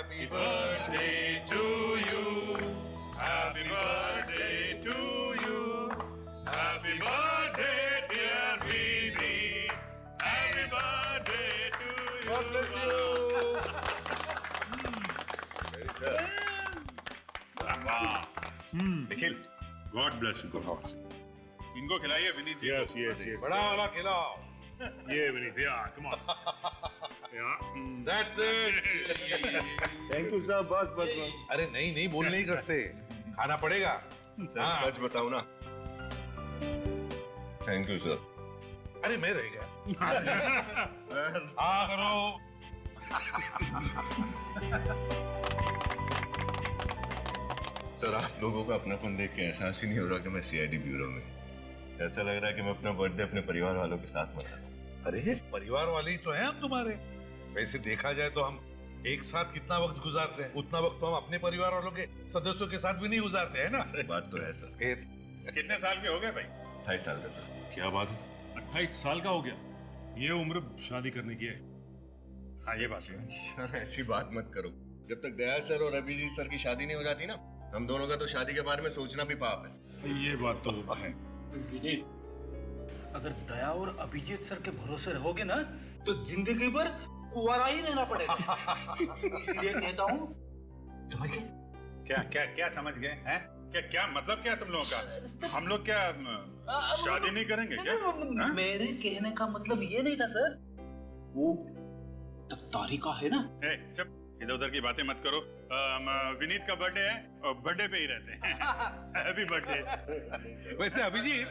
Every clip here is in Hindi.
Happy birthday to you. Happy birthday to you. Happy birthday, dear Vini. Happy birthday to you. God bless you. Very good. Nikhil, God bless you. Good house. इनको खिलाइए विनीत। Yes, yes, yes. बड़ा वाला खिलाओ। Yeah, Vinny. Yeah, come on. Yeah. That's it. Thank you sir, बस बस बस। अरे नहीं नहीं बोल नहीं करते, खाना पड़ेगा। सर सच बताओ ना। Thank you sir. अरे मैं रह गया। हाँ करो। सर आप लोगों का अपनापन देख के एहसास ही नहीं हो रहा कि मैं सीआईडी ब्यूरो में। ऐसा लग रहा है कि मैं अपना बर्थडे अपने परिवार वालों के साथ मना रहा हूँ। अरे परिवार वाले ही तो हैं हम तुम्हारे। वैसे देखा जाए तो हम एक साथ कितना वक्त गुजारते हैं, उतना वक्त तो हम अपने परिवार वालों के सदस्यों के साथ भी नहीं गुजारते हैं ना। बात तो है सर। फिर कितने साल के हो गए भाई? 28 साल का सर। क्या बात है सर? 28 साल का हो गया। ये उम्र शादी करने की है। हाँ ये बात है। सर ऐसी बात मत करो। जब तक दया सर और अभिजीत सर की शादी नहीं हो जाती ना, हम दोनों का तो शादी के बारे में सोचना भी पाप है। ये बात तो है। अगर दया और अभिजीत सर के भरोसे रहोगे ना तो जिंदगी भर कुंवारा ही रहना पड़ेगा। इसलिए कहता हूँ, समझ गए? क्या क्या क्या समझ गए हैं? क्या क्या मतलब क्या तुम लोगों का? हम लोग क्या शादी नहीं करेंगे क्या? हाँ? मेरे कहने का मतलब ये नहीं था सर। वो तारिका है ना। ए, चुप, इधर उधर की बातें मत करो। विनीत का बर्थडे है और बर्थडे पे ही रहते हैं। Happy birthday. वैसे अभिजीत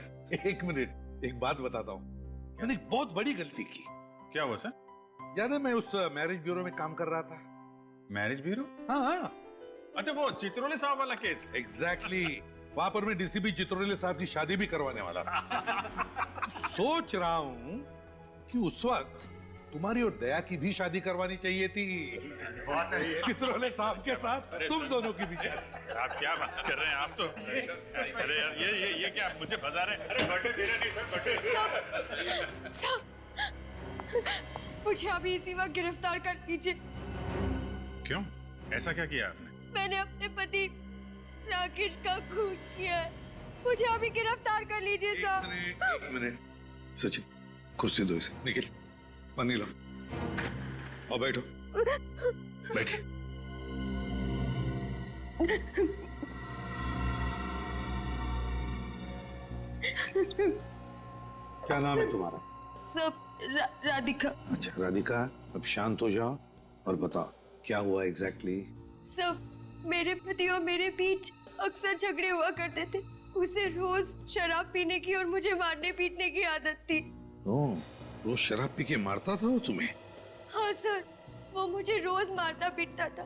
एक मिनट, एक बात बताता हूँ। मैंने एक बहुत बड़ी गलती की। क्या हुआ सर? याद है मैं उस मैरिज ब्यूरो में काम कर रहा था। Marriage bureau? हाँ हाँ अच्छा वो चित्रोले साहब वाला केस। एग्जैक्टली वहां पर मैं डीसीपी चित्रोले साहब की शादी भी करवाने वाला था। सोच रहा हूँ कि उस वक्त तुम्हारी और दया की भी शादी करवानी चाहिए थी, चित्रोले साहब के साथ तुम दोनों की भी शादी। आप क्या बात कर रहे हैं? आप तो अरे यार ये क्या मुझे फंसा रहे हैं? अरे बर्थडे मेरा नहीं सर, बर्थडे। सब मुझे अभी इसी वक्त गिरफ्तार कर लीजिए। क्यों? ऐसा क्या किया आपने? मैंने अपने पति राकेश का खून किया है। मुझे अभी गिरफ्तार कर लीजिए साहब। एक मिनट सचिन, कुर्सी दो इसे। निखिल पानी लाओ और बैठो। बैठे। क्या नाम है तुम्हारा? सब राधिका। अच्छा राधिका, अब शांत हो जाओ और बताओ क्या हुआ एग्जैक्टली? सब मेरे पति और मेरे बीच अक्सर झगड़े हुआ करते थे। उसे रोज शराब पीने की और मुझे मारने पीटने की आदत थी। ओह, रोज शराब पी के मारता था वो तुम्हें? हाँ सर, वो मुझे रोज मारता पीटता था।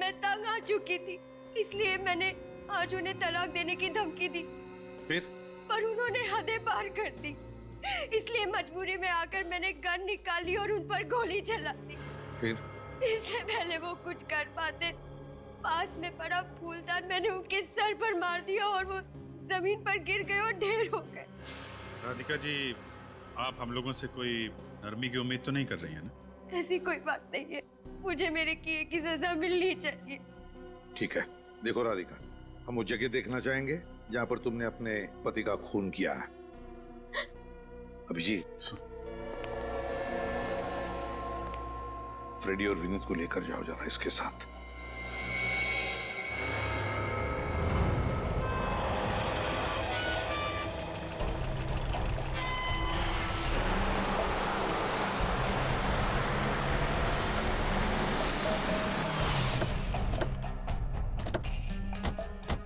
मैं तंग आ चुकी थी, इसलिए मैंने आज उन्हें तलाक देने की धमकी दी। फिर? पर उन्होंने हदें पार कर दी, इसलिए मजबूरी में आकर मैंने गन निकाली और उन पर गोली चला दी। फिर? इससे पहले वो कुछ कर पाते, पास में पड़ा फूलदान मैंने उनके सर पर मार दिया और वो जमीन पर गिर गए और ढेर हो गए। राधिका जी, आप हम लोगों से कोई नरमी की उम्मीद तो नहीं कर रही है ना? ऐसी कोई बात नहीं है, मुझे मेरे किए की सजा मिलनी चाहिए। ठीक है, देखो राधिका, हम वो जगह देखना चाहेंगे जहाँ पर तुमने अपने पति का खून किया है। अभिजीत, फ्रेडी और विनीत को लेकर जाओ जरा इसके साथ।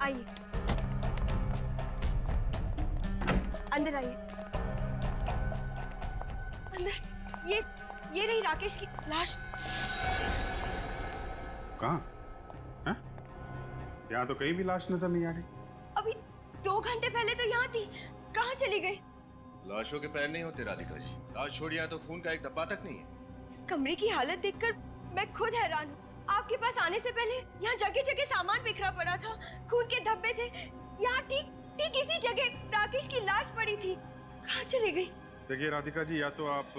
आइए, अंदर आइए। अंदर, ये रही राकेश की लाश। कहाँ? हाँ? यहाँ तो कहीं भी लाश नजर नहीं आ रही। अभी 2 घंटे पहले तो यहाँ थी, कहाँ चली गई? लाशों के पैर नहीं होते राधिका जी। लाश छोड़िए तो खून का एक धब्बा तक नहीं है। इस कमरे की हालत देखकर मैं खुद हैरान हूँ। आपके पास आने से पहले यहाँ जगह जगह सामान बिखरा पड़ा था, खून के धब्बे थे। यहाँ ठीक इसी जगह राकेश की लाश पड़ी थी। कहाँ चली गई? देखिए राधिका जी, या तो आप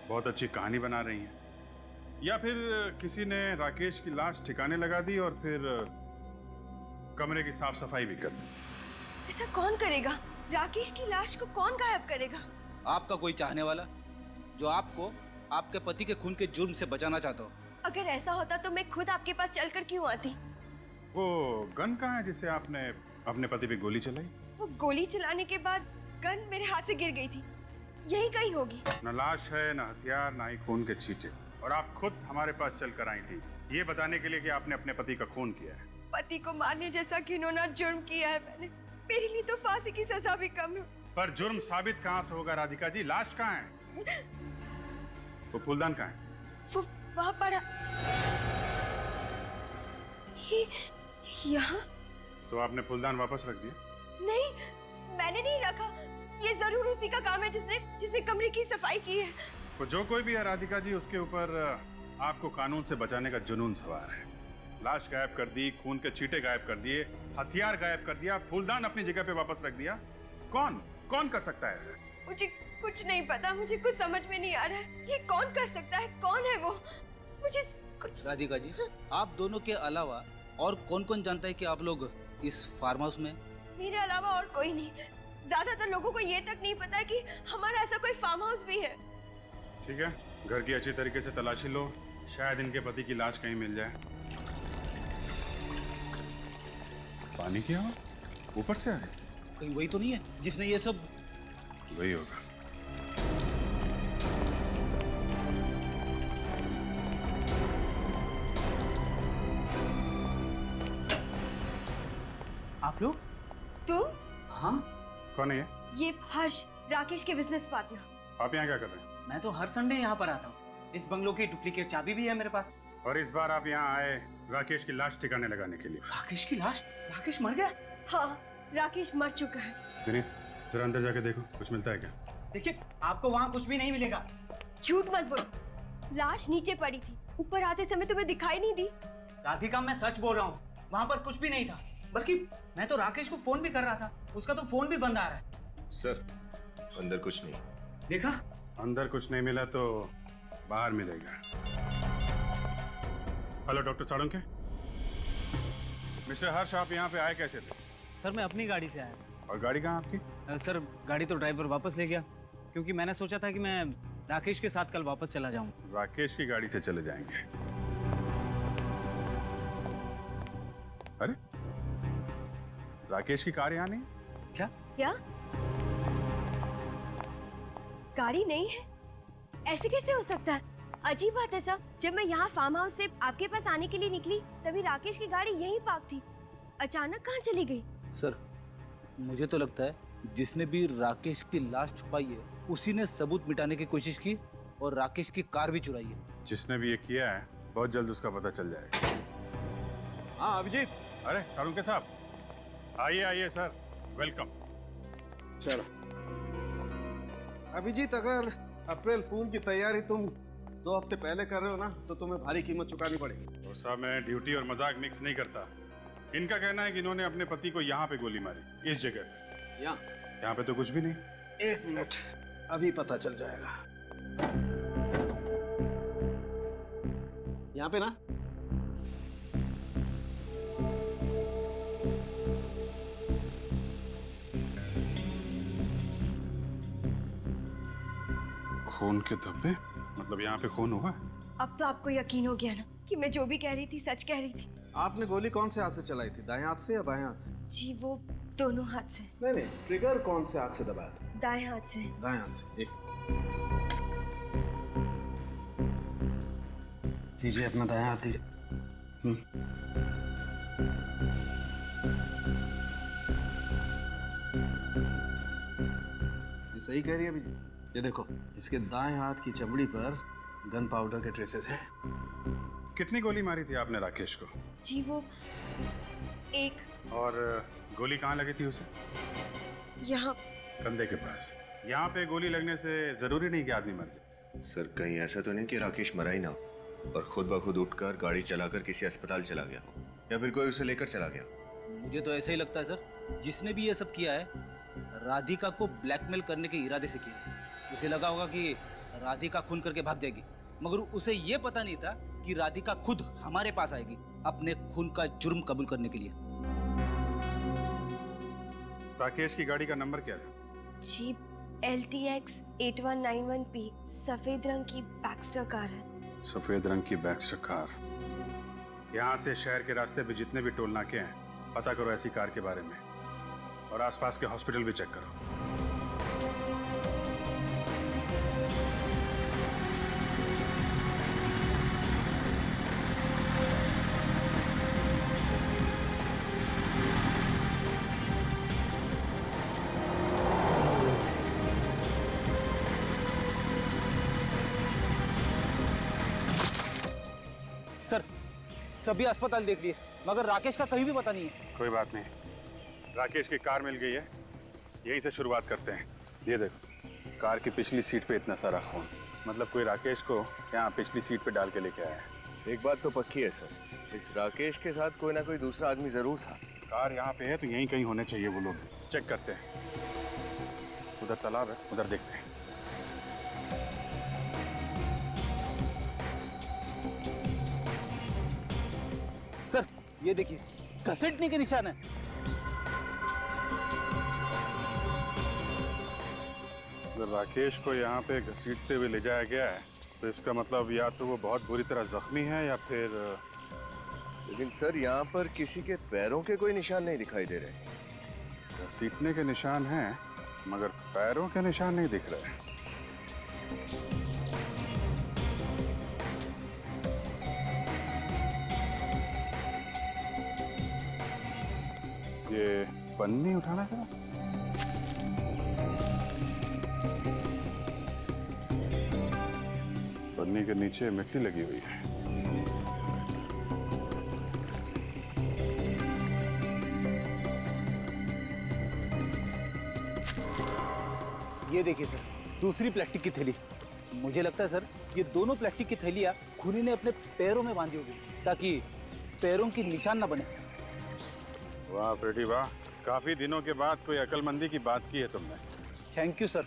बहुत अच्छी कहानी बना रही हैं या फिर किसी ने राकेश की लाश ठिकाने लगा दी और फिर कमरे की साफ सफाई भी कर दी। ऐसा कौन करेगा? राकेश की लाश को कौन गायब करेगा? आपका कोई चाहने वाला जो आपको आपके पति के खून के जुर्म से बचाना चाहता हो। अगर ऐसा होता तो मैं खुद आपके पास चलकर क्यों आती? वो गन कहाँ है जिसे आपने अपने पति पे गोली चलाई? वो गोली चलाने के बाद गन मेरे हाथ से गिर गई थी, यही कहीं होगी। न लाश है, न हथियार, न ही खून के छींटे। और आप खुद हमारे पास चल कर आई थी ये बताने के लिए कि आपने अपने पति का खून किया है। पति को मारने जैसा घिनौना जुर्म किया है मैंने। मेरे लिए तो फांसी की सजा भी कम है। पर जुर्म साबित कहाँ से होगा राधिका जी? लाश कहाँ है? वो फूलदान कहाँ है? वो वहाँ पड़ा। ये यहाँ? तो आपने फूलदान वापस रख दिया? नहीं, मैंने नहीं रखा। ये जरूर उसी का काम है जिसने कमरे की सफाई की है। वो जो कोई भी है राधिका जी, उसके ऊपर आपको कानून से बचाने का जुनून सवार है। लाश गायब कर दी, खून के छींटे गायब कर दिए, हथियार गायब कर दिया, फूलदान अपनी जगह पे वापस रख दिया। कौन कर सकता है ऐसा? मुझे कुछ नहीं पता, मुझे कुछ समझ में नहीं आ रहा है। ये कौन कर सकता है? कौन है वो? मुझे कुछ। राधिका जी, आप दोनों के अलावा और कौन कौन जानता है कि आप लोग इस फार्म हाउस में? मेरे अलावा और कोई नहीं। ज्यादातर लोगों को ये तक नहीं पता कि हमारा ऐसा कोई फार्म हाउस भी है। ठीक है, घर की अच्छी तरीके से तलाशी लो, शायद इनके पति की लाश कहीं मिल जाए। पानी क्या हो? ऊपर से आ रही? कहीं वही तो नहीं है जिसने ये सब? वही होगा। आप लोग? तुम? हाँ, कौन है ये? ये हर्ष, राकेश के बिजनेस पार्टनर। आप यहाँ क्या कर रहे हैं? मैं तो हर संडे यहाँ पर आता हूँ। इस बंगलो की डुप्लीकेट चाबी भी है मेरे पास। और इस बार आप यहाँ आए राकेश की लाश ठिकाने लगाने के लिए। राकेश की लाश? राकेश मर गया? हाँ, राकेश मर चुका है। विनीत, जरा अंदर जाके देखो, कुछ मिलता है क्या? देखिए, आपको वहाँ कुछ भी नहीं मिलेगा। झूठ मत बोलो, लाश नीचे पड़ी थी, ऊपर आते समय तुम्हें दिखाई नहीं दी? राधिका, मैं सच बोल रहा हूँ, वहाँ पर कुछ भी नहीं था। बल्कि मैं तो राकेश को फोन भी कर रहा था, उसका तो फोन भी बंद आ रहा है। सर, अंदर कुछ नहीं। देखा? अंदर कुछ नहीं मिला तो बाहर मिलेगा। Hello doctor Salunkhe. मिस्टर हर्ष, आप यहाँ पे आए कैसे थे? सर मैं अपनी गाड़ी से आया। और गाड़ी कहाँ आपकी? सर गाड़ी तो ड्राइवर वापस ले गया, क्योंकि मैंने सोचा था कि मैं राकेश के साथ कल वापस चला जाऊं। राकेश की गाड़ी से चले जाएंगे? अरे, राकेश की कार यहाँ नहीं? क्या? गाड़ी नहीं है? ऐसे कैसे हो सकता है? अजीब बात है सर। जब मैं यहाँ फार्म हाउस से आपके पास आने के लिए निकली, तभी राकेश की गाड़ी यहीं पार्क थी। अचानक कहाँ चली गई? सर, मुझे तो लगता है जिसने भी राकेश की लाश छुपाई है उसी ने सबूत मिटाने की कोशिश की और राकेश की कार भी चुराई है। जिसने भी ये किया है बहुत जल्द उसका पता चल जाएगा। हाँ अभिजीत, अरे साळुंखे साहब, आइए आइए सर, वेलकम। चलो। अभिजीत, अगर अप्रैल फूल की तैयारी तुम 2 हफ्ते पहले कर रहे हो ना, तो तुम्हें भारी कीमत चुकानी पड़ेगी। और साहब, मैं ड्यूटी और मजाक मिक्स नहीं करता। इनका कहना है कि इन्होंने अपने पति को यहाँ पे गोली मारी, इस जगह पे। यहाँ पे तो कुछ भी नहीं। 1 मिनट, अभी पता चल जाएगा। यहाँ पे ना खून के धब्बे? मतलब यहाँ पे खून हुआ? अब तो आपको यकीन हो गया ना कि मैं जो भी कह रही थी सच कह रही थी। आपने गोली कौन से हाथ से चलाई थी, दाएं हाथ से या बाएं हाथ से? जी, वो दोनों हाथ से। नहीं, ट्रिगर कौन से हाथ से दबाया था? दाएं हाथ से। दाएं हाथ से। एक दीजिए, अपना दायां हाथ दीजिए। ये सही कह रही है अभी। ये देखो, इसके दाएं हाथ की चमड़ी पर गन पाउडर के ट्रेसेस हैं। कितनी गोली मारी थी आपने राकेश को? जी, वो एक। और गोली कहाँ लगी थी उसे? यहाँ। कंधे के पास। यहाँ पे गोली लगने से जरूरी नहीं कि आदमी मर जाए। सर, कहीं ऐसा तो नहीं कि राकेश मरा ही ना हो और खुद ब खुद उठकर गाड़ी चलाकर किसी अस्पताल चला गया हो, या फिर कोई उसे लेकर चला गया? मुझे तो ऐसा ही लगता है सर, जिसने भी ये सब किया है राधिका को ब्लैकमेल करने के इरादे से किया है। उसे लगा होगा कि राधिका खून करके भाग जाएगी मगर उसे ये पता नहीं था कि राधिका खुद हमारे पास आएगी अपने खून का जुर्म कबूल करने के लिए। राकेश की गाड़ी का नंबर क्या था? जीप LTX 8191P, सफेद रंग की बैक्स्टर कार है। सफेद रंग की बैक्स्टर कार। यहाँ से शहर के रास्ते पे जितने भी टोल नाके हैं, पता करो ऐसी कार के बारे में, और आसपास के हॉस्पिटल भी चेक करो। सर, सभी अस्पताल देख लिए मगर राकेश का कहीं भी पता नहीं है। कोई बात नहीं, राकेश की कार मिल गई है, यहीं से शुरुआत करते हैं। ये देखो, कार की पिछली सीट पे इतना सारा खून, मतलब कोई राकेश को यहाँ पिछली सीट पे डाल के लेके आया है। एक बात तो पक्की है सर, इस राकेश के साथ कोई ना कोई दूसरा आदमी जरूर था। कार यहाँ पे है तो यहीं कहीं होने चाहिए वो लोग। चेक करते हैं। उधर तालाब है, उधर देखते हैं। सर, ये देखिए, घसीटने के निशान है। अगर राकेश को यहाँ पे घसीटते हुए ले जाया गया है तो इसका मतलब या तो वो बहुत बुरी तरह जख्मी है या फिर लेकिन सर यहाँ पर किसी के पैरों के कोई निशान नहीं दिखाई दे रहे। घसीटने के निशान हैं मगर पैरों के निशान नहीं दिख रहे। ये पन्नी उठाना था। पन्नी के नीचे मिट्टी लगी हुई है। ये देखिए सर, दूसरी प्लास्टिक की थैली। मुझे लगता है सर, ये दोनों प्लास्टिक की थैलियाँ खूनी ने अपने पैरों में बांधी होगी ताकि पैरों की निशान न बने। वाह प्रेटी वाह, काफी दिनों के बाद कोई अकलमंदी की बात की है तुमने। Thank you sir.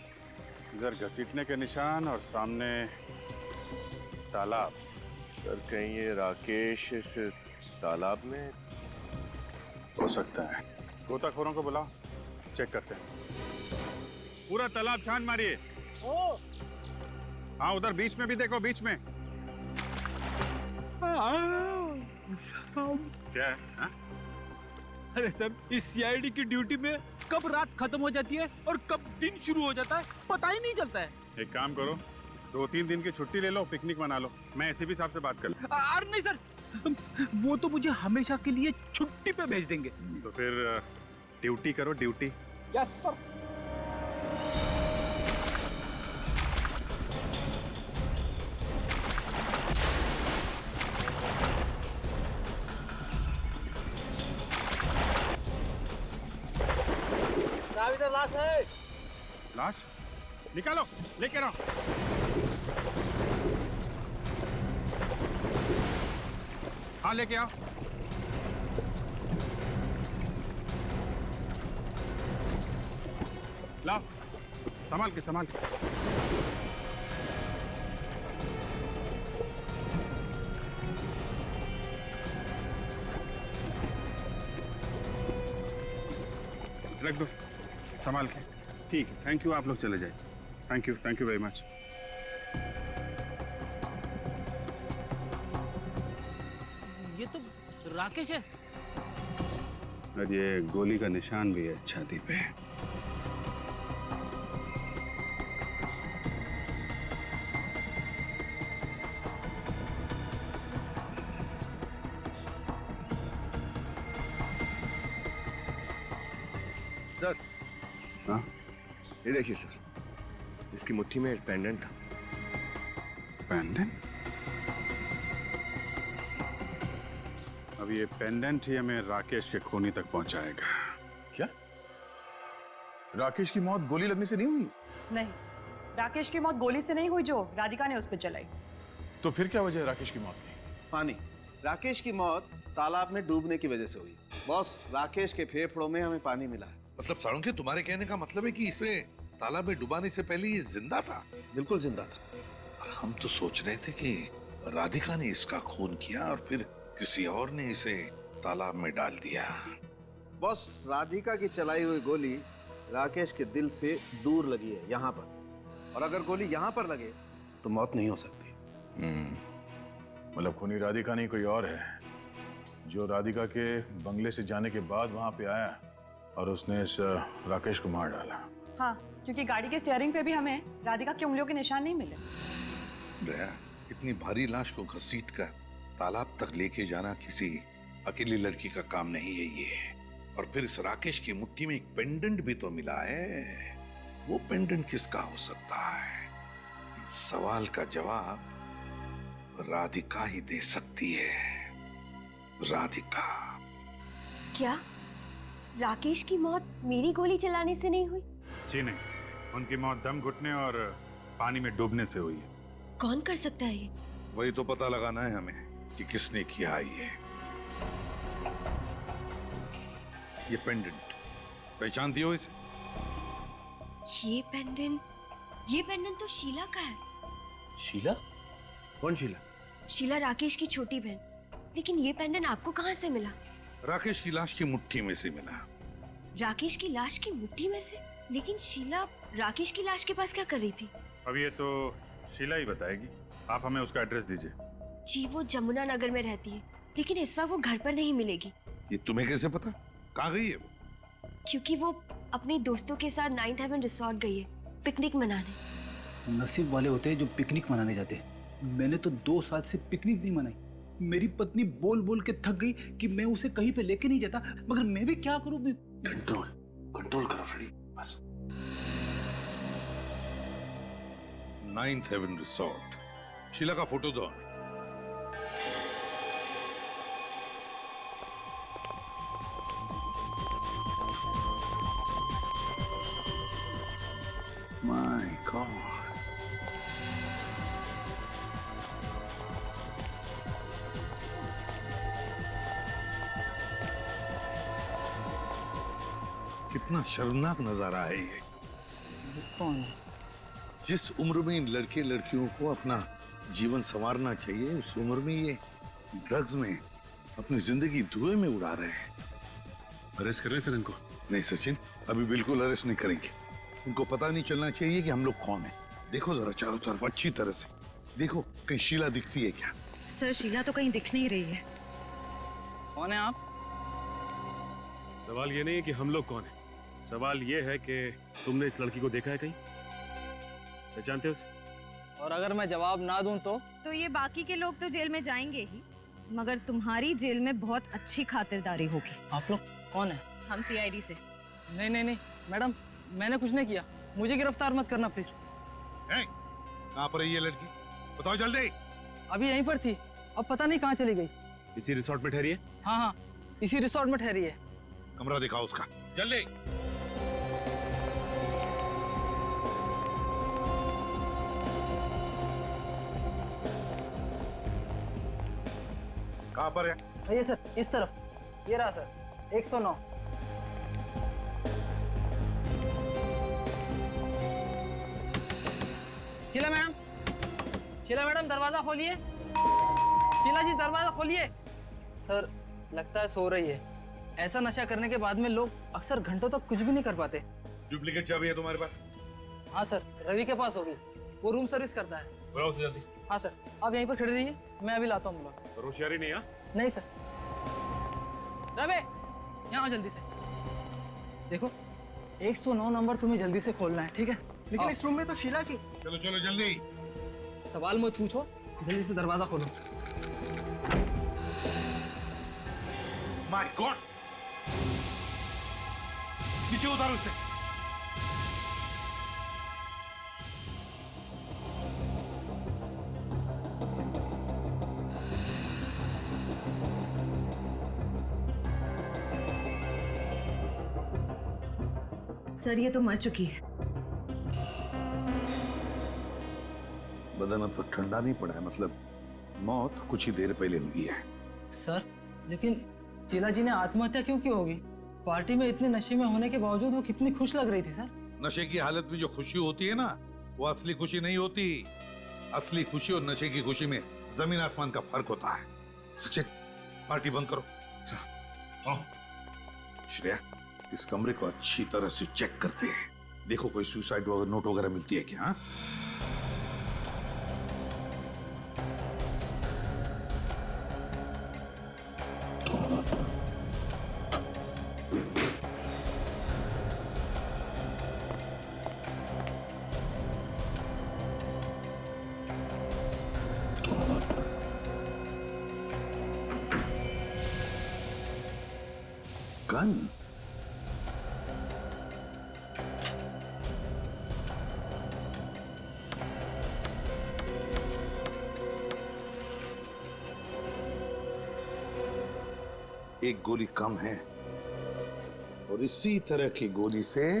इधर घसीटने के निशान और सामने तालाब। सर कहीं ये राकेश इस तालाब में हो सकता है। गोताखोरों को बुलाओ, चेक करते हैं। पूरा तालाब छान मारिए। हाँ, उधर बीच में भी देखो, बीच में। क्या है? हाँ? अरे सर, इस सीआईडी की ड्यूटी में कब रात खत्म हो जाती है और कब दिन शुरू हो जाता है पता ही नहीं चलता है। एक काम करो, 2-3 दिन की छुट्टी ले लो, पिकनिक मना लो। मैं एसीपी साहब से बात कर लूं। अरे नहीं सर, वो तो मुझे हमेशा के लिए छुट्टी पे भेज देंगे। तो फिर ड्यूटी करो, ड्यूटी। Yes sir. इधर लाश है। लाश निकालो, लेके आओ। हाँ, लेके आओ। लाओ, संभाल के, संभाल के। रख दो, संभाल के। ठीक है, थैंक यू। आप लोग चले जाए। Thank you very much. ये तो राकेश है। और ये गोली का निशान भी है छाती पे। सर, हाँ? ये देखिए सर, इसकी मुट्ठी में एक पेंडेंट था। पेंडेंट? अब ये पेंडेंट ही हमें राकेश के खूनी तक पहुंचाएगा। क्या राकेश की मौत गोली लगने से नहीं हुई? नहीं, राकेश की मौत गोली से नहीं हुई जो राधिका ने उस पर चलाई। तो फिर क्या वजह है राकेश की मौत की? फानी, राकेश की मौत तालाब में डूबने की वजह से हुई। बॉस, राकेश के फेफड़ों में हमें पानी मिला है। मतलब साळुंखे, तुम्हारे कहने का मतलब है कि इसे तालाब में डुबाने से पहले ये जिंदा था? बिल्कुल जिंदा था। हम तो सोच रहे थे कि राधिका ने इसका खून किया और फिर किसी और ने इसे तालाब में डाल दिया। बॉस, राधिका की चलाई हुई गोली राकेश के दिल से दूर लगी है, यहाँ पर। और अगर गोली यहाँ पर लगे तो मौत नहीं हो सकती। मतलब खूनी राधिका नहीं कोई और है, जो राधिका के बंगले से जाने के बाद वहां पे आया और उसने इस राकेश को मार डाला। हाँ, क्योंकि गाड़ी के स्टीयरिंग पे भी हमें राधिका की उंगलियों के निशान नहीं मिले। दया, इतनी भारी लाश को घसीट कर तालाब तक लेके जाना किसी अकेली लड़की का काम नहीं है ये। और फिर इस राकेश की मुट्ठी में एक पेंडेंट भी तो मिला है। वो पेंडेंट किसका हो सकता है? इस सवाल का जवाब राधिका ही दे सकती है। राधिका। क्या राकेश की मौत मेरी गोली चलाने से नहीं हुई? जी नहीं, उनकी मौत दम घुटने और पानी में डूबने से हुई है। कौन कर सकता है ये? वही तो पता लगाना है हमें कि किसने किया ये पेंडेंट पहचानती हो इसे? ये पेंडेंट तो शीला का है। शीला? कौन शीला? शीला राकेश की छोटी बहन। लेकिन ये पेंडेंट आपको कहाँ से मिला? राकेश की लाश की मुट्ठी में से मिला। राकेश की लाश की मुट्ठी में से? लेकिन शीला राकेश की लाश के पास क्या कर रही थी? अब ये तो शीला ही बताएगी। आप हमें उसका एड्रेस दीजिए। जी, वो जमुना नगर में रहती है, लेकिन इस वक्त वो घर पर नहीं मिलेगी। ये तुम्हें कैसे पता? कहाँ गई है वो? क्योंकि वो अपने दोस्तों के साथ 9th हेवन रिसोर्ट गई है पिकनिक मनाने। नसीब वाले होते हैं जो पिकनिक मनाने जाते हैं। मैंने तो 2 साल से पिकनिक नहीं मनाई। मेरी पत्नी बोल बोल के थक गई कि मैं उसे कहीं पे लेके नहीं जाता, मगर मैं भी क्या करूं? कंट्रोल करो फ्रेडी, बस। 9th heaven resort. शीला का फोटो दो। My God. कितना शर्मनाक नजारा है ये। जिस उम्र में इन लड़के लड़कियों को अपना जीवन संवारना चाहिए, उस उम्र में ये ड्रग्स में अपनी जिंदगी धुएं में उड़ा रहे हैं। अरेस्ट कर रहे सर इनको? नहीं सचिन, अभी बिल्कुल अरेस्ट नहीं करेंगे। उनको पता नहीं चलना चाहिए कि हम लोग कौन हैं। देखो जरा चारों तरफ अच्छी तरह से देखो, कहीं शीला दिखती है क्या? सर, शीला तो कहीं दिख नहीं रही है। कौन है आप? सवाल ये नहीं है कि हम लोग कौन हैं, सवाल ये है कि तुमने इस लड़की को देखा है कहीं? पहचानते हो उसे? और अगर मैं जवाब ना दूं तो ये बाकी के लोग तो जेल में जाएंगे ही, मगर तुम्हारी जेल में बहुत अच्छी खातिरदारी होगी। आप लोग कौन है? हम CID से। नहीं मैडम, मैंने कुछ नहीं किया। मुझे गिरफ्तार मत करना प्लीज। कहाँ पर है ये लड़की? बताओ जल्दी। अभी यहीं पर थी, अब पता नहीं कहाँ चली गई। इसी रिसोर्ट में ठहरी है? हाँ, इसी रिसोर्ट में ठहरी है। कमरा दिखाओ उसका जल्दी। कहाँ पर है? ये सर, इस तरफ। ये रहा सर, 109। शीला मैडम दरवाजा खोलिए। शीला जी दरवाजा खोलिए। सर, लगता है सो रही है। ऐसा नशा करने के बाद में लोग अक्सर घंटों तक कुछ भी नहीं कर पाते। डुप्लीकेट चाबी है तुम्हारे पास? हाँ सर, रवि के पास होगी, वो रूम सर्विस करता है। बुलाओ उसे जल्दी। हाँ सर, आप यहीं पर खड़े रहिए, मैं अभी लाता हूँ लोग। होशियारी नहीं है? नहीं सर। रवि, यहाँ आओ जल्दी से। देखो, 109 नंबर तुम्हें जल्दी से खोलना है, ठीक है? लेकिन इस रूम में तो शीला जी। चलो चलो जल्दी। सवाल मत पूछो, जल्दी से दरवाजा खोलो। माय गॉड, नीचे उतारो उसे। सर, ये तो मर चुकी है। बदन अब तक ठंडा नहीं पड़ा है, मतलब मौत कुछ ही देर पहले हुई है। सर, लेकिन शीला जी ने आत्महत्या क्यों की होगी? पार्टी में इतने नशे में होने के बावजूद वो कितनी खुश लग रही थी सर। नशे की हालत में जो खुशी होती है ना, वो असली खुशी नहीं होती। असली खुशी और नशे की खुशी में जमीन आसमान का फर्क होता है। सचिन, पार्टी बंद करो। श्रेया, इस कमरे को अच्छी तरह से चेक करते हैं। देखो कोई सुसाइड नोट वगैरह मिलती है क्या? गन? एक गोली कम है और इसी तरह की गोली से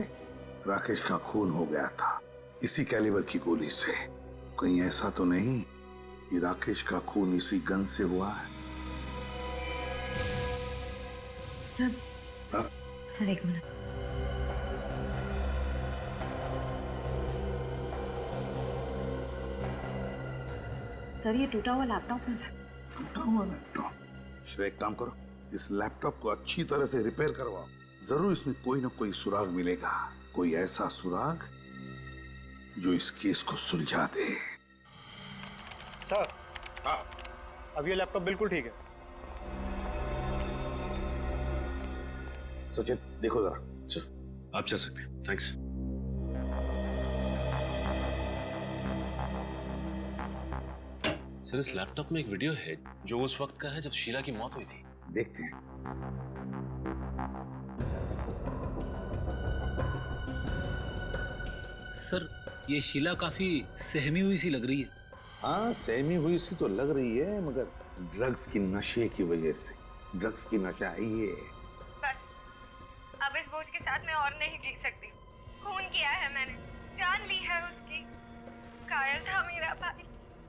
राकेश का खून हो गया था। इसी कैलिबर की गोली से। कहीं ऐसा तो नहीं कि राकेश का खून इसी गन से हुआ है? सर, सर एक मिनट। सर ये टूटा हुआ लैपटॉप है। टूटा हुआ लैपटॉप? श्रेया, एक काम करो, इस लैपटॉप को अच्छी तरह से रिपेयर करवाओ। जरूर इसमें कोई ना कोई सुराग मिलेगा, कोई ऐसा सुराग जो इस केस को सुलझा दे। सर, हाँ, अब ये लैपटॉप बिल्कुल ठीक है। सचिन देखो जरा। अच्छा, आप जा सकते हैं। थैंक्स। सर, इस लैपटॉप में एक वीडियो है जो उस वक्त का है जब शीला की मौत हुई थी। देखते हैं। सर, ये शीला काफी सहमी हुई सी लग रही है। हाँ, सहमी हुई सी तो लग रही है, मगर ड्रग्स की नशे की वजह से। ड्रग्स की नशा है ये। बस अब इस बोझ के साथ मैं और नहीं जी सकती। खून किया है मैंने, जान ली है उसकी। घायल था मेरा भाई,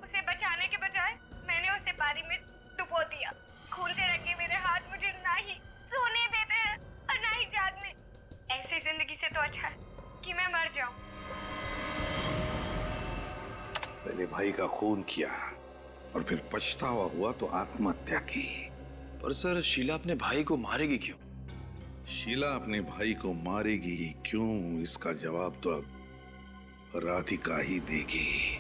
उसे बचाने के बजाय मैंने उसे पानी में डुबो दिया। खून से रंगे मेरे हाथ मुझे ना ही सोने देते हैं और ना ही जागने। ऐसी जिंदगी से तो अच्छा है कि मैं मर जाऊं। पहले भाई का खून किया और फिर पछतावा हुआ तो आत्महत्या की। पर सर, शीला अपने भाई को मारेगी क्यों? शीला अपने भाई को मारेगी क्यों, इसका जवाब तो अब राधिका ही देगी।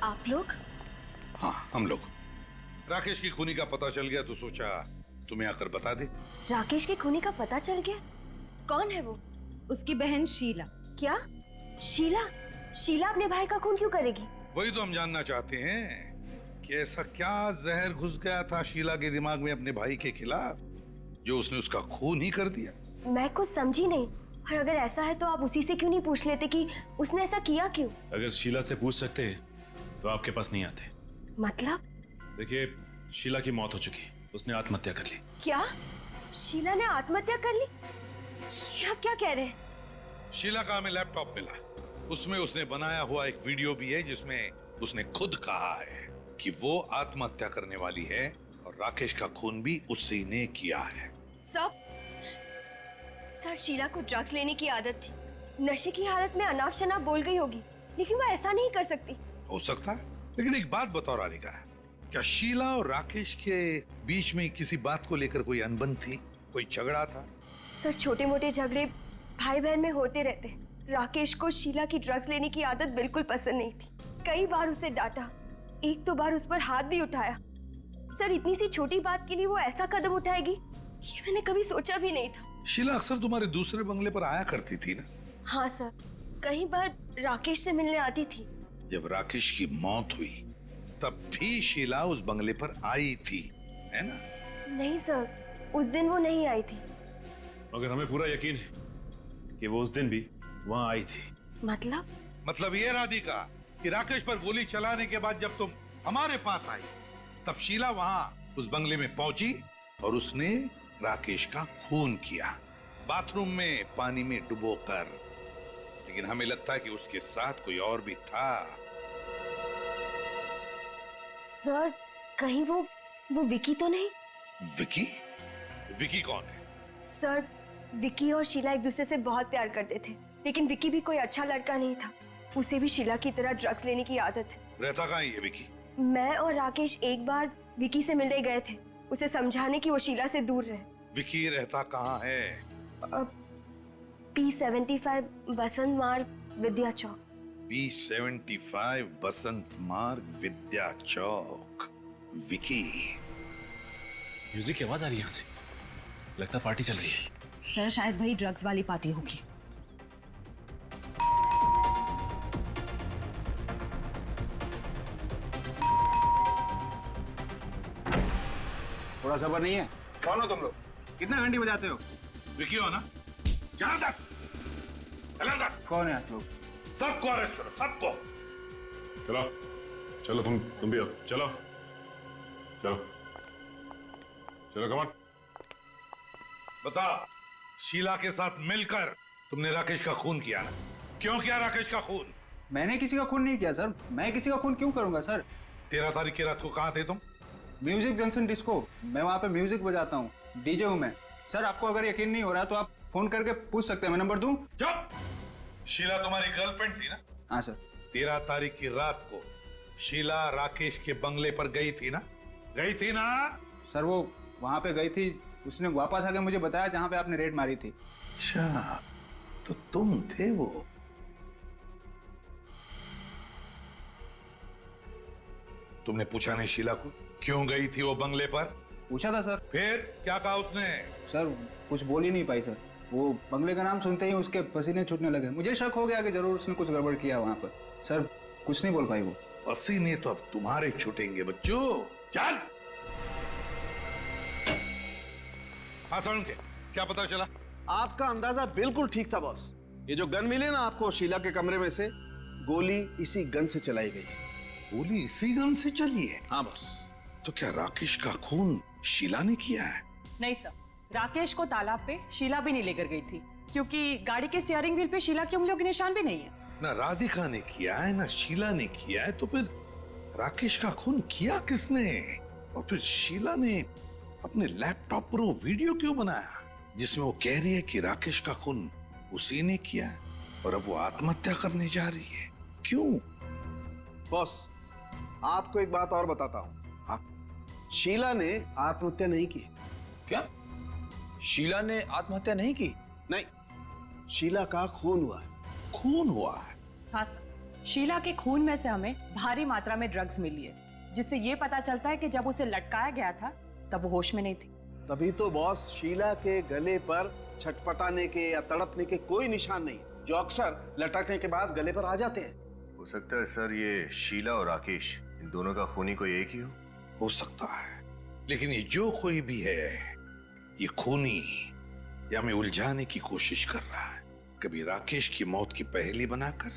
आप लोग? हाँ, हम लोग। राकेश की खूनी का पता चल गया तो सोचा तुम्हें आकर बता दे। राकेश के खूनी का पता चल गया? कौन है वो? उसकी बहन शीला। क्या? शीला? शीला अपने भाई का खून क्यों करेगी? वही तो हम जानना चाहते हैं कि ऐसा क्या जहर घुस गया था शीला के दिमाग में अपने भाई के खिलाफ जो उसने उसका खून ही कर दिया। मैं कुछ समझी नहीं। और अगर ऐसा है तो आप उसी से क्यों नहीं पूछ लेते कि उसने ऐसा किया क्यों? अगर शीला से पूछ सकते हैं तो आपके पास नहीं आते। मतलब? देखिए, शीला की मौत हो चुकी, उसने आत्महत्या कर ली। क्या? शीला ने आत्महत्या कर ली? ये आप क्या कह रहे हैं? शीला का हमें लैपटॉप मिला, उसमें उसने बनाया हुआ एक वीडियो भी है जिसमें उसने खुद कहा है कि वो आत्महत्या करने वाली है और राकेश का खून भी उसी ने किया है। सर, शीला को ड्रग्स लेने की आदत थी। नशे की हालत में अनाप शनाप बोल गई होगी, लेकिन वो ऐसा नहीं कर सकती। हो सकता है, लेकिन एक बात बताओ राधिका, क्या शीला और राकेश के बीच में किसी बात को लेकर कोई अनबन थी, कोई झगड़ा था? सर, छोटे मोटे झगड़े भाई बहन में होते रहते हैं। राकेश को शीला की ड्रग्स लेने की आदत बिल्कुल पसंद नहीं थी। कई बार उसे डांटा, एक दो बार उस पर हाथ भी उठाया। सर, इतनी सी छोटी बात के लिए वो ऐसा कदम उठाएगी, ये मैंने कभी सोचा भी नहीं था। शीला अक्सर तुम्हारे दूसरे बंगले पर आया करती थी ना? हाँ सर, कई बार राकेश से मिलने आती थी। जब राकेश की मौत हुई तब भी शीला उस बंगले पर आई थी, है ना? नहीं सर, उस दिन वो नहीं आई थी। मगर हमें पूरा यकीन है कि वो उस दिन भी वहां आई थी। मतलब ये राधिका कि राकेश पर गोली चलाने के बाद जब तुम हमारे पास आई तब शीला वहां उस बंगले में पहुंची और उसने राकेश का खून किया, बाथरूम में पानी में डुबोकर। लेकिन हमें लगता है कि उसके साथ कोई और भी था। सर, कहीं वो विकी तो नहीं? विकी? विकी कौन है? सर, विकी और शीला एक दूसरे से बहुत प्यार करते थे, लेकिन विकी भी कोई अच्छा लड़का नहीं था। उसे भी शीला की तरह ड्रग्स लेने की आदत है। रहता कहाँ है ये विकी? मैं और राकेश एक बार विकी से मिलने गए थे, उसे समझाने की वो शीला से दूर रहे। विकी रहता कहाँ है? P75 बसंत मार्ग, विद्या चौक। P75 बसंत मार्ग, विद्या चौक। विकी। म्यूजिक की आवाज आ रही है यहाँ से। लगता है पार्टी चल रही है। सर शायद वही ड्रग्स वाली पार्टी होगी। थोड़ा सब्र नहीं है? कौन हो तुम लोग? कितना घंटी बजाते हो? विकी हो ना? जाओ अंदर। चलो अंदर। कौन है आप लोग? सबको अरेस्ट करो, सबको। चलो चलो, तुम भी आओ। चलो चलो चलो, कमान। बता, शीला के साथ मिलकर तुमने राकेश का खून किया ना? क्यों किया राकेश का खून? मैंने किसी का खून नहीं किया सर। मैं किसी का खून क्यों करूंगा सर? 13 तारीख की रात को कहाँ थे तुम? Music junction disco. मैं वहाँ पे म्यूजिक बजाता हूँ, डीजे हूँ मैं। सर आपको अगर यकीन नहीं हो रहा तो आप फोन करके पूछ सकते हैं, मैं नंबर दूं? चुप! शीला तुम्हारी गर्लफ्रेंड थी ना? हाँ सर। 13 तारीख की रात को शीला राकेश के बंगले पर गई थी ना? गई थी ना? सर वो वहाँ पे गई थी, उसने वापस आके मुझे बताया जहाँ पे आपने रेड मारी थी। अच्छा, तो तुम थे वो? तुमने पूछा नहीं शीला को क्यों गई थी वो बंगले पर? पूछा था सर। फिर क्या कहा उसने? सर कुछ बोल ही नहीं पाई सर। वो बंगले का नाम सुनते ही उसके पसीने छूटने लगे। मुझे शक हो गया कि जरूर उसने कुछ गड़बड़ किया वहाँ पर। सर कुछ नहीं बोल पाई वो। पसीने तो अब तुम्हारे छूटेंगे बच्चों। चल। हाँ सर, उनके क्या पता चला? आपका अंदाजा बिल्कुल ठीक था बॉस। ये जो गन मिले ना आपको शीला के कमरे में से, गोली इसी गन से चलाई गई है। गोली इसी गन से चली है? हाँ बॉस। तो क्या राकेश का खून शीला ने किया है? नहीं सर, राकेश को तालाब पे शीला भी नहीं लेकर गई थी, क्योंकि गाड़ी के स्टीयरिंग व्हील पे शीला की उंगलियों के निशान भी नहीं है। ना राधिका ने किया है ना शीला ने किया है, तो फिर राकेश का खून किया किसने? और फिर शीला ने अपने लैपटॉप पर वो वीडियो क्यों बनाया जिसमें वो कह रही है कि राकेश का खून उसी ने किया है और अब वो आत्महत्या करने जा रही है? क्यों? बॉस आपको एक बात और बताता हूँ। शीला ने आत्महत्या नहीं की। क्या? शीला ने आत्महत्या नहीं की? नहीं, शीला का खून हुआ है। खून हुआ है? हाँ सर, शीला के खून में से हमें भारी मात्रा में ड्रग्स मिली है, जिससे ये पता चलता है कि जब उसे लटकाया गया था तब वो होश में नहीं थी। तभी तो बॉस शीला के गले पर छटपटाने के या तड़पने के कोई निशान नहीं, जो अक्सर लटकने के बाद गले पर आ जाते हैं। हो सकता है सर ये शीला और राकेश, इन दोनों का खूनी कोई एक ही हो सकता है, लेकिन ये जो कोई भी है, ये खूनी या हमें उलझाने की कोशिश कर रहा है, कभी राकेश की मौत की पहेली बनाकर,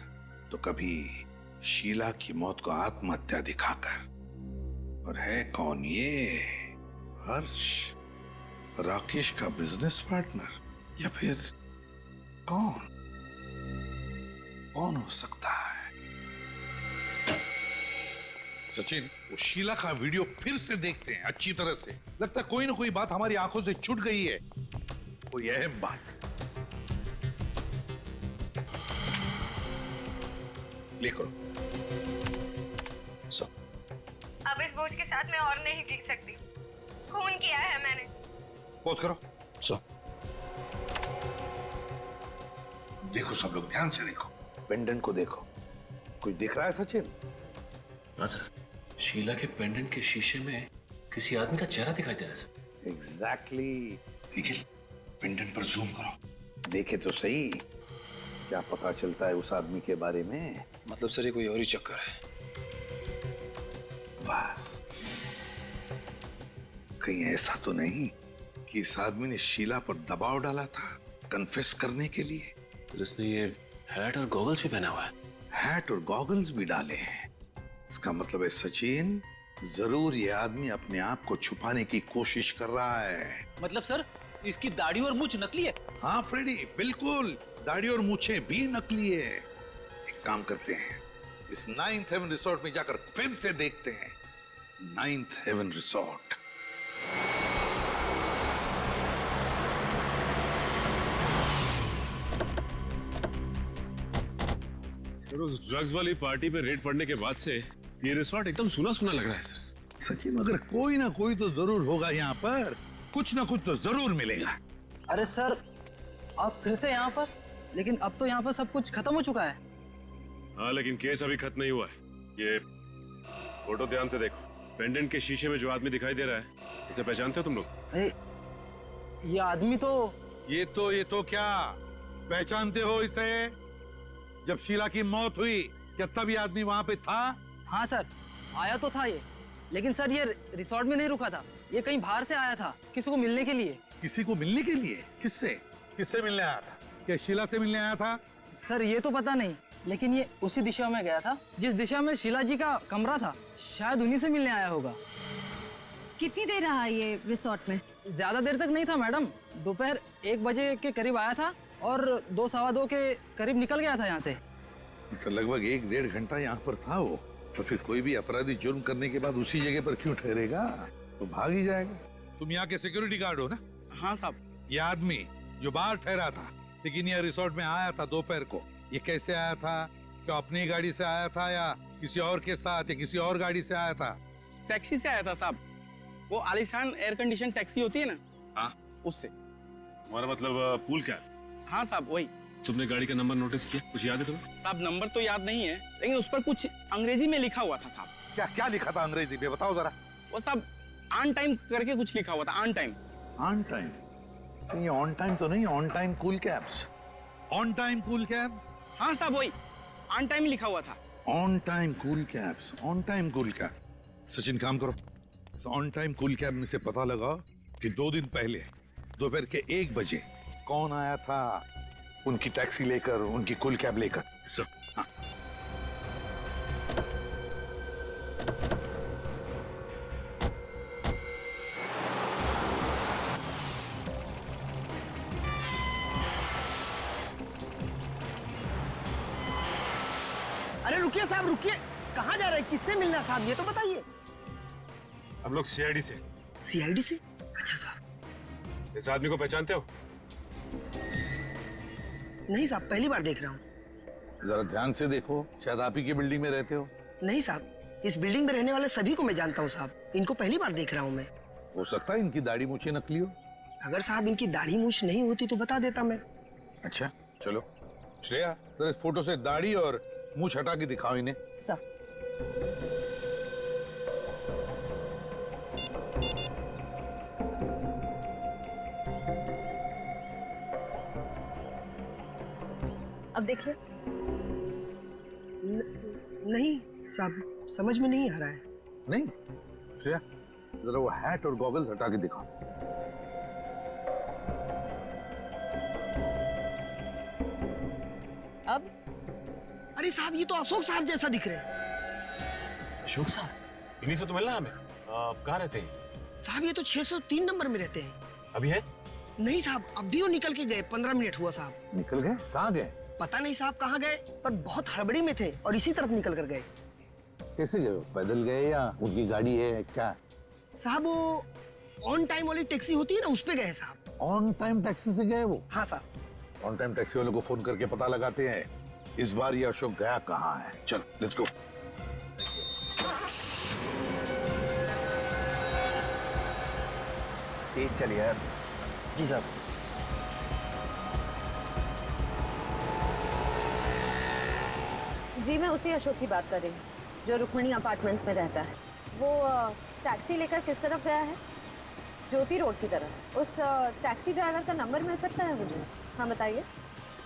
तो कभी शीला की मौत को आत्महत्या दिखाकर। और है कौन ये? हर्ष, राकेश का बिजनेस पार्टनर, या फिर कौन हो सकता है? सचिन, वो शीला का वीडियो फिर से देखते हैं अच्छी तरह से। लगता है कोई ना कोई बात हमारी आंखों से छूट गई है, कोई अहम बात। लिखो। अब इस बोझ के साथ मैं और नहीं जी सकती। खून किया है मैंने। पॉज करो। देखो सब लोग ध्यान से देखो, पेंडेंट को देखो। कुछ दिख रहा है सचिन? हाँ सर, शीला के पेंडेंट के शीशे में किसी आदमी का चेहरा दिखाई दे रहा है सर। एग्जैक्टली। निखिल, पेंडेंट पर जूम करो, देखे तो सही क्या पता चलता है उस आदमी के बारे में। मतलब सर ये कोई और ही चक्कर है? बस कहीं ऐसा तो नहीं कि इस आदमी ने शीला पर दबाव डाला था कन्फेस करने के लिए? फिर इसने ये हैट और गॉगल्स भी पहना हुआ है। हैट और गॉगल्स भी डाले हैं। इसका मतलब है सचिन, जरूर ये आदमी अपने आप को छुपाने की कोशिश कर रहा है। मतलब सर इसकी दाढ़ी और मूंछ नकली है? हाँ फ्रेडी, बिल्कुल, दाढ़ी और मूछें भी नकली है। एक काम करते हैं, इस 9th हेवन रिसोर्ट में जाकर फिर से देखते हैं। 9th heaven resort. सर उस ड्रग्स वाली पार्टी पे रेड पड़ने के बाद से ये रिसोर्ट एकदम सुना सुना लग रहा है सर। सचिन, मगर कोई ना कोई तो जरूर होगा यहाँ पर, कुछ ना कुछ तो जरूर मिलेगा। अरे सर, आप फिर से यहाँ पर? लेकिन अब तो यहाँ पर सब कुछ खत्म हो चुका है। हाँ, लेकिन केस अभी खत्म नहीं हुआ है। ये फोटो ध्यान से देखो, पेंडेंट के शीशे में जो आदमी दिखाई दे रहा है, इसे पहचानते हो तुम लोग? अरे ये आदमी तो ये तो क्या पहचानते हो इसे? जब शीला की मौत हुई क्या तब ये आदमी वहां पे था? हाँ सर, आया तो था ये, लेकिन सर ये रिसोर्ट में नहीं रुका था, ये कहीं बाहर से आया था किसी को मिलने के लिए। किसी को मिलने के लिए? किससे? किससे मिलने आया था? क्या शीला से मिलने आया था? सर ये तो पता नहीं, लेकिन ये उसी दिशा में गया था जिस दिशा में शीला जी का कमरा था, शायद उन्हीं से मिलने आया होगा। कितनी देर रहा ये रिसोर्ट में? ज्यादा देर तक नहीं था मैडम, दोपहर 1 बजे के करीब आया था और 2 सवा 2 के करीब निकल गया था यहाँ से। तो लगभग 1-1.5 घंटा यहाँ पर था वो। तो फिर कोई भी अपराधी जुर्म करने के बाद उसी जगह पर क्यों ठहरेगा? तो भाग ही जाएगा। तुम यहाँ के सिक्योरिटी गार्ड हो ना? हाँ साहब। ये आदमी जो बाहर ठहरा था लेकिन यह रिसोर्ट में आया था दोपहर को, ये कैसे आया था? क्या अपनी गाड़ी से आया था या किसी और के साथ या किसी और गाड़ी से आया था? टैक्सी से आया था साहब, वो आलीशान एयर कंडीशन टैक्सी होती है ना, हाँ उससे। हमारा मतलब पूल कैब? हाँ साहब वही। तुमने गाड़ी का नंबर नोटिस किया? कुछ याद है तुम्हें? साहब नंबर तो याद नहीं है, लेकिन उस पर कुछ अंग्रेजी में लिखा हुआ था साहब। क्या क्या लिखा था अंग्रेजी में? बताओ जरा। वो साहब ऑन टाइम करके कुछ लिखा हुआ था, ऑन टाइम। On time? ये ऑन टाइम तो नहीं, on time cool cabs. On time cool cab? हाँ साहब वही, ऑन टाइम लिखा हुआ था। On time cool cabs, on time cool cab. Sachin काम करो, ऑन टाइम कूल कैब में से पता लगाओ कि 2 दिन पहले दोपहर के 1 बजे कौन आया था उनकी टैक्सी लेकर, उनकी कूल कैब लेकर। सर हाँ। अरे रुकिए साहब रुकिए, कहाँ जा रहे हैं? किससे मिलना साहब ये तो बताइए। हम लोग सीआईडी से। सीआईडी से? अच्छा साहब। इस आदमी को पहचानते हो? नहीं साहब, पहली बार देख रहा हूँ। जरा ध्यान से देखो, शायद आप ही की बिल्डिंग में रहते हो। नहीं साहब, इस बिल्डिंग में रहने वाले सभी को मैं जानता हूँ साहब, इनको पहली बार देख रहा हूँ मैं। हो सकता है इनकी दाढ़ी मूछें नकली हो। अगर साहब इनकी दाढ़ी मूछ नहीं होती तो बता देता मैं। अच्छा चलो श्रेया, जरा इस फोटो से दाढ़ी और मूछ हटा के दिखाओ इन्हें। सर अब देखिए। नहीं साहब, समझ में नहीं आ रहा है। नहीं श्रेया, जरा वो हैट और गॉगल्स हटा के दिखाओ। अब अरे साहब, ये तो अशोक साहब जैसा दिख रहे हैं। अशोक साहब, इन्हीं से तो मिलना हमें। कहाँ रहते हैं? साहब ये तो 603 नंबर में रहते हैं। अभी है? नहीं साहब, अब भी वो निकल के गए, 15 मिनट हुआ साहब। निकल गए? कहाँ गए? पता नहीं साहब कहाँ गए, पर बहुत हड़बड़ी में थे और इसी तरफ निकल कर गए। कैसे गए? पैदल गए या उनकी गाड़ी है क्या? साहब वो ऑन टाइम वाली टैक्सी होती है ना, उस पे गए साहब। ऑन टाइम टैक्सी से गए वो? हाँ साहब। ऑन टाइम टैक्सी वालों को फोन करके पता लगाते हैं इस बार ये अशोक गया कहाँ है। चल लेट्स गो। तेज चल यार। जी साहब। जी मैं उसी अशोक की बात कर रही हूँ जो रुक्मणी अपार्टमेंट्स में रहता है। वो टैक्सी लेकर किस तरफ गया है? ज्योति रोड की तरफ। उस टैक्सी ड्राइवर का नंबर मिल सकता है मुझे? हाँ बताइए।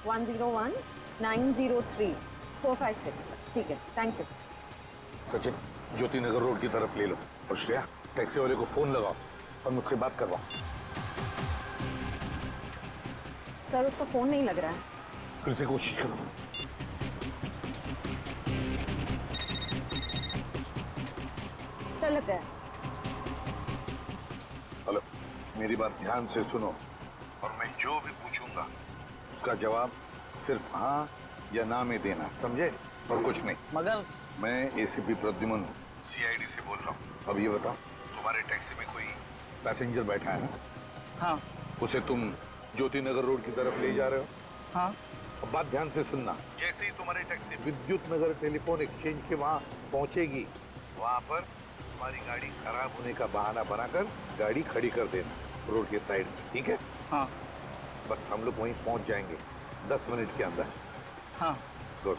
101-903-456। ठीक है, thank you. Sachin, Jyoti Nagar road की तरफ ले लो और श्रेया टैक्सी वाले को फोन लगाओ और मुझसे बात करवाओ। सर उसका फोन नहीं लग रहा है। फिर से कोशिश करो। सर लग गया। हेलो, मेरी बात ध्यान से सुनो और मैं जो भी पूछूंगा उसका जवाब सिर्फ हाँ या ना में देना, समझे? और कुछ नहीं। मगर मैं एसीपी प्रद्युमन सीआईडी से बोल रहा हूँ। अब ये बताओ, तुम्हारे टैक्सी में कोई पैसेंजर बैठा है ना? हाँ। उसे तुम ज्योति नगर रोड की तरफ ले जा रहे हो? हाँ। अब बात ध्यान से सुनना। जैसे ही तुम्हारी टैक्सी विद्युत नगर टेलीफोन एक्सचेंज के वहां पहुंचेगी, वहां पर तुम्हारी गाड़ी खराब होने का बहाना बनाकर गाड़ी खड़ी कर देना रोड के साइड में, ठीक है? हाँ बस हम लोग वहीं पहुंच जाएंगे 10 मिनट के अंदर। हाँ। गुड।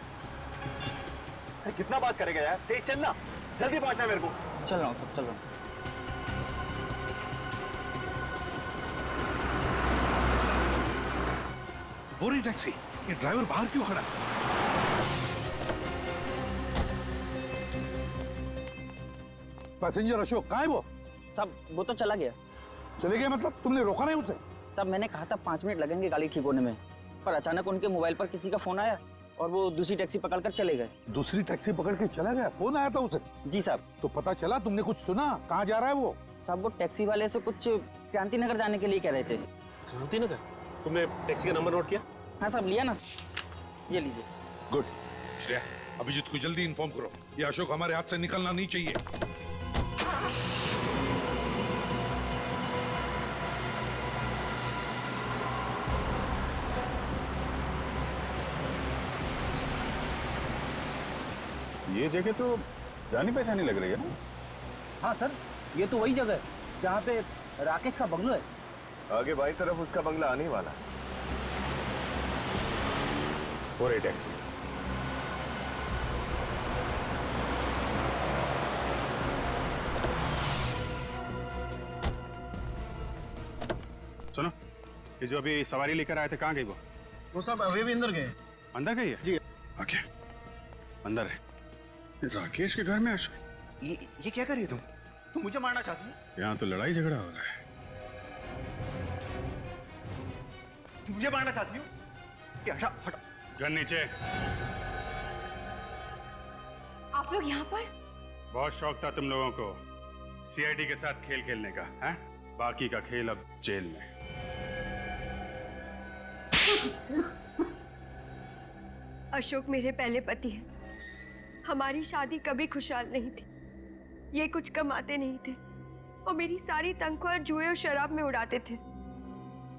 कितना बात करेगा यार, तेज चलना, जल्दी पहुंचना मेरे को। चल रहा हूँ सब, चल रहा हूँ। वो रही टैक्सी, ये ड्राइवर बाहर क्यों खड़ा? पैसेंजर अशोक कहाँ है वो? सब वो तो चला गया। चले गए मतलब? तुमने रोका नहीं उसे? सब मैंने कहा था 5 मिनट लगेंगे गाड़ी ठीक होने में, पर अचानक उनके मोबाइल पर किसी का फोन आया और वो दूसरी टैक्सी पकड़कर चले गए। दूसरी टैक्सी पकड़ के चला गया? फोन आया था उसे? जी साहब। तो पता चला? तुमने कुछ सुना? कहाँ जा रहा है वो? साहब वो टैक्सी वाले से कुछ क्रांति नगर जाने के लिए कह रहे थे। क्रांति नगर? तुमने टैक्सी का नंबर नोट किया? हाँ साहब, लिया ना, ये लीजिए। गुड। श्रेया, अभिजीत को जल्दी इन्फॉर्म करो, ये अशोक हमारे हाथ से निकलना नहीं चाहिए। ये जगह तो जानी पहचानी लग रही है ना? हाँ सर, ये तो वही जगह है जहाँ पे राकेश का बंगलो है। आगे बाई तरफ उसका बंगला आने वाला है। और टैक्सी सुनो, ये जो अभी सवारी लेकर आए थे, कहाँ गई वो सब अभी भी अंदर गए। अंदर गई है? जी। ओके, अंदर है। राकेश के घर में अशोक? ये क्या कर रही है तुम मुझे मारना चाहती हो? यहाँ तो लड़ाई झगड़ा हो रहा है। मुझे मारना चाहती हो? हटा हटा। गन नीचे। आप लोग यहाँ पर? बहुत शौक था तुम लोगों को सीआईडी के साथ खेल खेलने का, हैं? बाकी का खेल अब जेल में। अशोक मेरे पहले पति हैं। हमारी शादी कभी खुशहाल नहीं थी। ये कुछ कमाते नहीं थे और मेरी सारी तनख्वाह जुए और शराब में उड़ाते थे।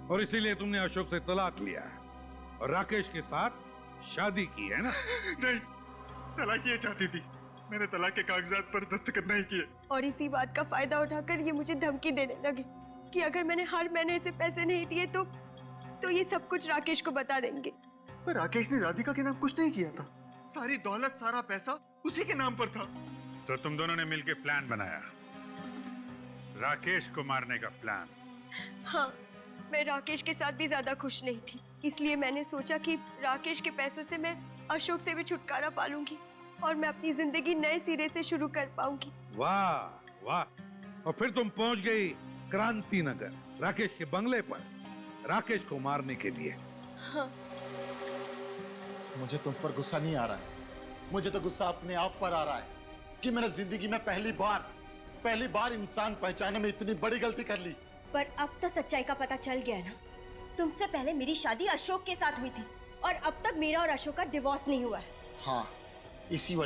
और इसीलिए तुमने अशोक से तलाक लिया और राकेश के साथ शादी की, है ना? नहीं, तलाक ये चाहती थी। मैंने तलाक के कागजात पर दस्तखत नहीं किए। और इसी बात का फायदा उठाकर ये मुझे धमकी देने लगे कि अगर मैंने हर महीने इसे पैसे नहीं दिए तो ये सब कुछ राकेश को बता देंगे। पर राकेश ने राधिका के नाम कुछ नहीं किया था। सारी दौलत, सारा पैसा उसी के नाम पर था। तो तुम दोनों ने मिलकर प्लान बनाया, राकेश को मारने का प्लान? हाँ, मैं राकेश के साथ भी ज्यादा खुश नहीं थी, इसलिए मैंने सोचा कि राकेश के पैसों से मैं अशोक से भी छुटकारा पालूंगी और मैं अपनी जिंदगी नए सिरे से शुरू कर पाऊंगी। वाह वाह। और फिर तुम पहुंच गई क्रांति नगर, राकेश के बंगले पर, राकेश को मारने के लिए। हाँ। मुझे तुम पर गुस्सा नहीं आ रहा है, मुझे तो गुस्सा अपने आप पर आ रहा है कि मैंने जिंदगी में पहली बार इंसान पहचानने में इतनी बड़ी गलती कर ली। पर अब तो सच्चाई का पता चल गया ना। तुमसे पहले मेरी शादी अशोक के साथ हुई थी और अब तक मेरा और अशोक का डिवोर्स नहीं हुआ है। हाँ, इसी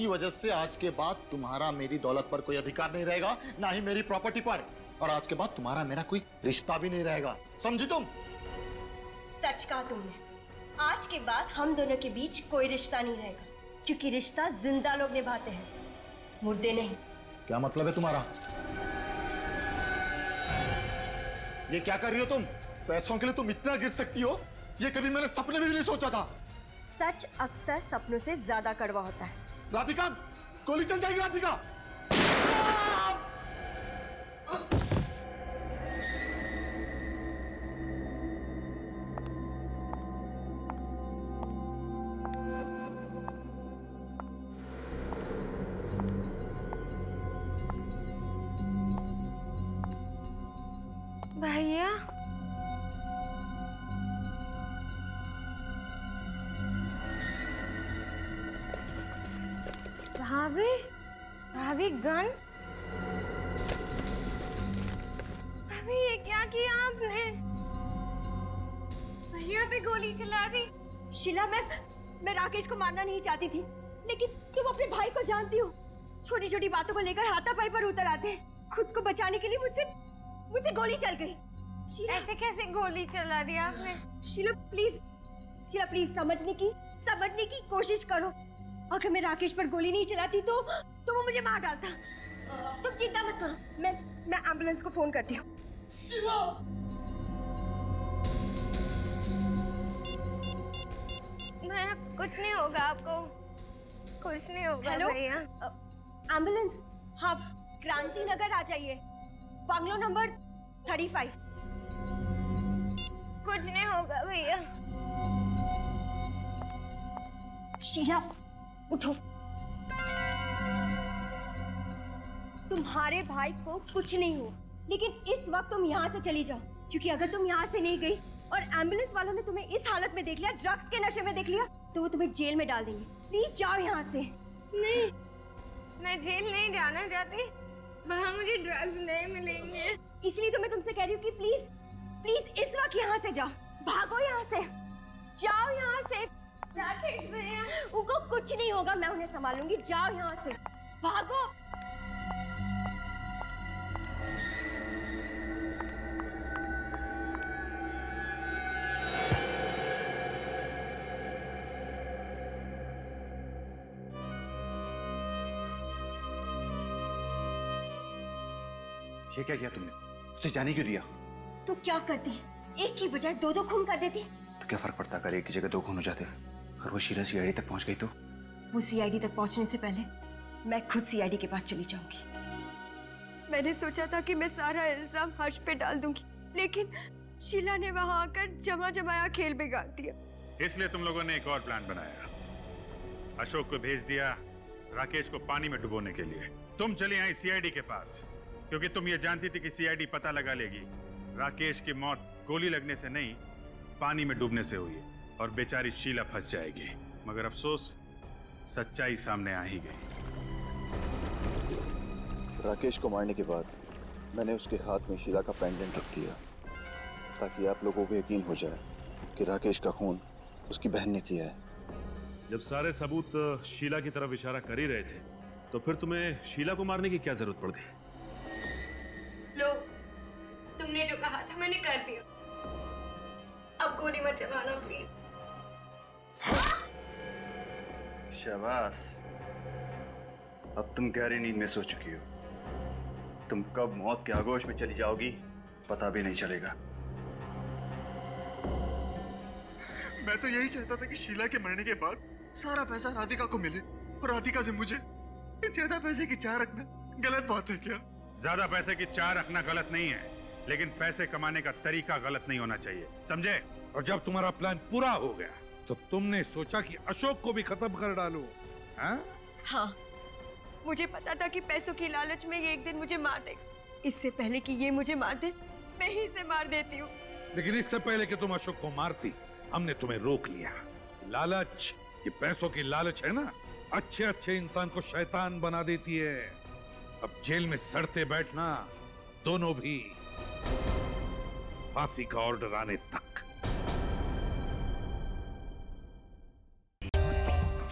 वजह से आज के बाद तुम्हारा मेरी दौलत पर कोई अधिकार नहीं रहेगा, ना ही मेरी प्रॉपर्टी पर। और आज के बाद तुम्हारा मेरा कोई रिश्ता भी नहीं रहेगा, समझी तुम? सच कहा तुमने। आज के बाद हम दोनों के बीच कोई रिश्ता नहीं रहेगा, क्योंकि रिश्ता जिंदा लोग निभाते हैं, मुर्दे नहीं। क्या मतलब है तुम्हारा? ये क्या कर रही हो तुम? पैसों के लिए तुम इतना गिर सकती हो, ये कभी मैंने सपने में भी नहीं सोचा था। सच अक्सर सपनों से ज्यादा कड़वा होता है। राधिका, गोली चल जाएगी राधिका। भैया, भाभी गन? भाभी ये क्या किया आपने? भैया पे गोली चला दी। शीला, मैं राकेश को मारना नहीं चाहती थी, लेकिन तुम अपने भाई को जानती हो, छोटी छोटी बातों को लेकर हाथापाई पर उतर आते हैं। खुद को बचाने के लिए मुझसे गोली चल गई। शीला, ऐसे कैसे गोली चला दी आपने? शीला प्लीज शीला प्लीज समझने की कोशिश करो। अगर मैं राकेश पर गोली नहीं चलाती तो वो मुझे मार डालता। तुम चिंता मत करो, मैं एम्बुलेंस को फोन करती हूँ। शीला! कुछ नहीं होगा आपको, कुछ नहीं होगा। हेलो भैया एम्बुलेंस, हाँ क्रांति नगर आ जाइए, बंगलो नंबर 35। कुछ नहीं होगा भैया। शीला उठो, तुम्हारे भाई को कुछ नहीं हो, लेकिन इस वक्त तुम यहाँ से चली जाओ, क्योंकि अगर तुम यहाँ से नहीं गई और एम्बुलेंस वालों ने तुम्हें इस हालत में देख लिया, ड्रग्स के नशे में देख लिया, तो वो तुम्हें जेल में डाल देंगे। प्लीज जाओ यहाँ से। नहीं, मैं जेल नहीं जाना चाहती, वहाँ मुझे ड्रग्स नहीं मिलेंगे। इसलिए तो मैं तुमसे कह रही हूँ कि प्लीज इस वक्त यहाँ से जाओ, भागो यहाँ से, जाओ यहाँ से। राकेश भैया, उनको कुछ नहीं होगा, मैं उन्हें संभालूंगी, जाओ यहाँ से, भागो। ये क्या किया तुमने? उसे जाने क्यों दिया? तो क्या करती, एक की बजाय दो खून कर देती। तो क्या फर्क पड़ता अगर एक की जगह 2 खून हो जाते? अगर वो शीला सीआईडी तक पहुंच गई तो? वो सीआईडी तक पहुंचने से पहले मैं खुद सीआईडी के पास चली जाऊंगी। मैंने सोचा था कि मैं सारा इल्जाम हर्ष पे डाल दूंगी, लेकिन शीला ने वहां आकर जमाया खेल बिगाड़ दिया। इसलिए तुम लोगों ने एक और प्लान बनाया, अशोक को भेज दिया राकेश को पानी में डुबोने के लिए। तुम चली आई सीआईडी के पास, क्योंकि तुम ये जानती थी कि सीआईडी पता लगा लेगी राकेश की मौत गोली लगने से नहीं, पानी में डूबने से हुई है और बेचारी शीला फंस जाएगी। मगर अफसोस, सच्चाई सामने आ ही गई। राकेश को मारने के बाद मैंने उसके हाथ में शीला का पेंडेंट रख दिया, ताकि आप लोगों को यकीन हो जाए कि राकेश का खून उसकी बहन ने किया है। जब सारे सबूत शीला की तरफ इशारा कर ही रहे थे, तो फिर तुम्हें शीला को मारने की क्या जरूरत पड़ गई? लो, तुमने जो कहा था मैंने कर दिया, अब गोली मत चलाना प्लीज। शाबाश, अब तुम गहरी नींद में सो चुकी हो। तुम कब मौत के आगोश में चली जाओगी पता भी नहीं चलेगा। मैं तो यही चाहता था कि शीला के मरने के बाद सारा पैसा राधिका को मिले, और राधिका से मुझे ज्यादा पैसे की चाह रखना गलत बात है क्या? ज्यादा पैसे की चाह रखना गलत नहीं है, लेकिन पैसे कमाने का तरीका गलत नहीं होना चाहिए, समझे? और जब तुम्हारा प्लान पूरा हो गया तो तुमने सोचा कि अशोक को भी खत्म कर डालो, हाँ? हाँ, मुझे पता था कि पैसों की लालच में ये एक दिन मुझे मार देगा। इससे पहले कि ये मुझे मार दे, मैं ही इसे मार देती हूँ। लेकिन इससे पहले कि तुम अशोक को मारती, हमने तुम्हें रोक लिया। लालच, ये पैसों की लालच है ना, अच्छे अच्छे इंसान को शैतान बना देती है। अब जेल में सड़ते बैठना, दोनों भी, फांसी का ऑर्डर आने तक।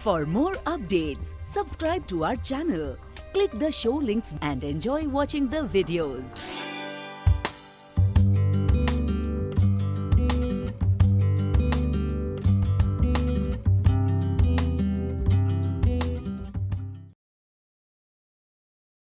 For more updates, subscribe to our channel, click the show links and enjoy watching the videos.